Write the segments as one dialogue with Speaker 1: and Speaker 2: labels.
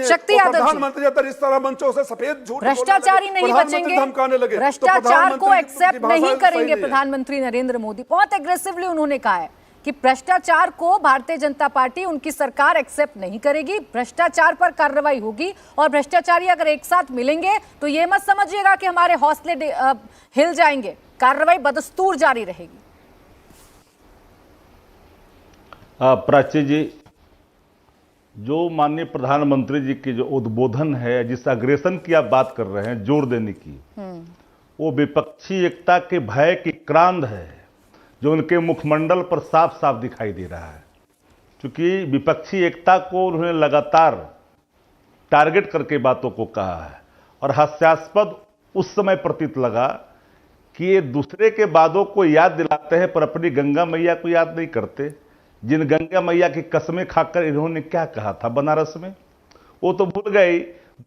Speaker 1: शक्ति यादव जी,
Speaker 2: प्रधानमंत्री अगर इस तरह मंचों से सफेद झूठ
Speaker 1: भ्रष्टाचारी नहीं बचेंगे,
Speaker 2: धमकाने लगे,
Speaker 1: भ्रष्टाचार को एक्सेप्ट नहीं करेंगे प्रधानमंत्री नरेंद्र मोदी। बहुत एग्रेसिवली उन्होंने कहा है कि भ्रष्टाचार को भारतीय जनता पार्टी, उनकी सरकार एक्सेप्ट नहीं करेगी, भ्रष्टाचार पर कार्रवाई होगी। और भ्रष्टाचारी अगर एक साथ मिलेंगे तो ये मत समझिएगा कि हमारे हौसले हिल जाएंगे, कार्रवाई बदस्तूर जारी रहेगी।
Speaker 3: प्राची जी, जो माननीय प्रधानमंत्री जी की जो उद्बोधन है, जिस अग्रेशन की आप बात कर रहे हैं, जोर देने की, वो विपक्षी एकता के भय की क्रांद है जो उनके मुखमंडल पर साफ साफ दिखाई दे रहा है। क्योंकि विपक्षी एकता को उन्होंने लगातार टारगेट करके बातों को कहा है और हास्यास्पद उस समय प्रतीत लगा कि ये दूसरे के वादों को याद दिलाते हैं पर अपनी गंगा मैया को याद नहीं करते, जिन गंगा मैया की कसमें खाकर इन्होंने क्या कहा था बनारस में, वो तो भूल गए।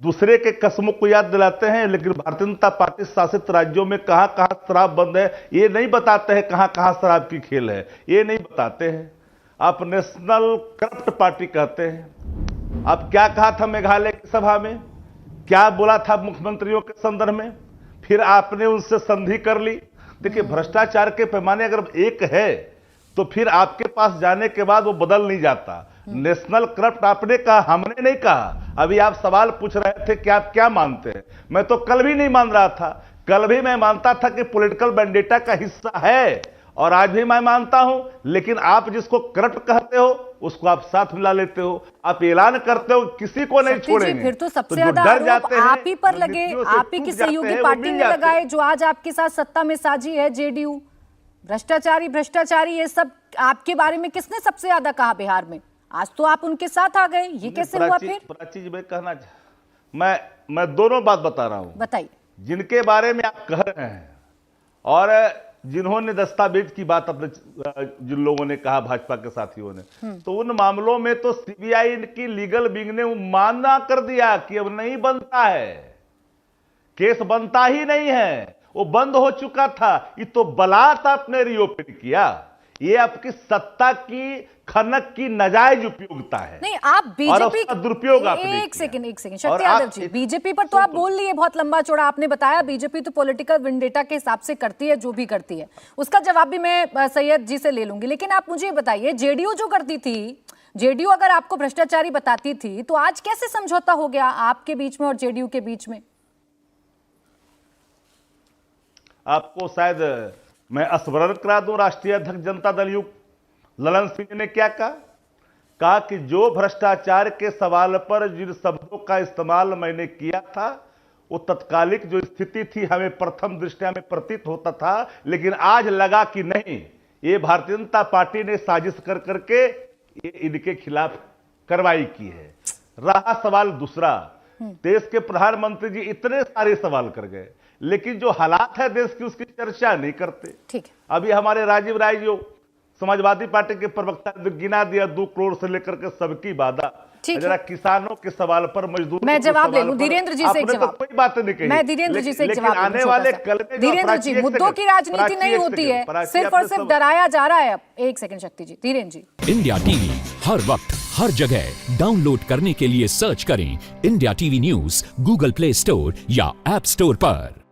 Speaker 3: दूसरे के कसमों को याद दिलाते हैं, लेकिन भारतीय जनता पार्टी शासित राज्यों में कहां कहां शराब बंद है ये नहीं बताते हैं, कहां कहां शराब की खेल है ये नहीं बताते हैं। आप नेशनल करप्ट पार्टी कहते हैं। आप क्या कहा था मेघालय की सभा में, क्या बोला था मुख्यमंत्रियों के संदर्भ में, फिर आपने उनसे संधि कर ली। देखिए, भ्रष्टाचार के पैमाने अगर एक है तो फिर आपके पास जाने के बाद वो बदल नहीं जाता। नेशनल करप्ट आपने कहा, हमने नहीं कहा। अभी आप सवाल पूछ रहे थे कि आप क्या मानते हैं, मैं तो कल भी नहीं मान रहा था। कल भी मैं मानता था कि पॉलिटिकल वेंडेटा का हिस्सा है और आज भी मैं मानता हूं, लेकिन आप जिसको करप्ट कहते हो उसको आप साथ मिला लेते हो, आप ऐलान करते हो किसी को नहीं छोड़ेंगे।
Speaker 1: फिर तो सबसे ज्यादा आरोप आप ही पर लगे, आप ही की सहयोगी पार्टी ने लगाए जो आज आपके साथ सत्ता में साझी है, जेडीयू। भ्रष्टाचारी ये सब आपके बारे में किसने सबसे ज्यादा कहा बिहार में? आज तो आप उनके साथ आ गए, ये कैसे हुआ? फिर
Speaker 3: प्राची जी, मैं कहना मैं दोनों बात बता रहा हूं।
Speaker 1: बताइए।
Speaker 3: जिनके बारे में आप कह रहे हैं और जिन्होंने दस्तावेज की बात अपने जिन लोगों ने कहा, भाजपा के साथियों ने, तो उन मामलों में तो सीबीआई की लीगल विंग ने माना कर दिया कि अब नहीं बनता है, केस बनता ही नहीं है, वो बंद हो चुका था। ये तो बलात् आपने रीओपन किया। ये आपकी सत्ता की खनक की नाजायज उपयोगिता है।
Speaker 1: नहीं, आप बीजेपी का
Speaker 3: दुरुपयोग
Speaker 1: एक सेकंड शक्ति यादव जी, बीजेपी पर तो आप बोल लिए बहुत लंबा चौड़ा, आपने बताया बीजेपी तो पॉलिटिकल विंडेटा के हिसाब से करती है जो भी करती है, उसका जवाब भी मैं सैयद जी से ले लूंगी। लेकिन आप मुझे बताइए, जेडीयू जो करती थी, जेडीयू अगर आपको भ्रष्टाचारी बताती थी तो आज कैसे समझौता हो गया आपके बीच में और जेडीयू के बीच में?
Speaker 3: आपको शायद मैं स्मरण करा दूं, राष्ट्रीय अध्यक्ष जनता दल यू ललन सिंह ने क्या कहा कि जो भ्रष्टाचार के सवाल पर जिन शब्दों का इस्तेमाल मैंने किया था वो तत्कालिक जो स्थिति थी हमें प्रथम दृष्टया में प्रतीत होता था, लेकिन आज लगा कि नहीं, ये भारतीय जनता पार्टी ने साजिश कर करके ये इनके खिलाफ कार्रवाई की है। रहा सवाल दूसरा, देश के प्रधानमंत्री जी इतने सारे सवाल कर गए, लेकिन जो हालात है देश की उसकी चर्चा नहीं करते।
Speaker 1: ठीक है।
Speaker 3: अभी हमारे राजीव राय जो समाजवादी पार्टी के प्रवक्ता ने गिना दिया 2 करोड़ से लेकर के सबकी वादा। जरा किसानों के सवाल पर, मजदूरों
Speaker 1: मैं जवाब ले लूं धीरेन्द्र जी से एक जवाब।
Speaker 3: तो कोई बात नहीं कही,
Speaker 1: मैं धीरेन्द्र जी से एक जवाब
Speaker 3: आने वाले कल में
Speaker 1: धीरेन्द्र जी, मुद्दों की राजनीति नहीं होती है, सिर्फ और सिर्फ डराया जा रहा है। अब एक सेकंड शक्ति जी, धीरेन्द्र जी।
Speaker 4: इंडिया टीवी हर वक्त हर जगह डाउनलोड करने के लिए सर्च करें India TV news Google play store या ऐप स्टोर पर।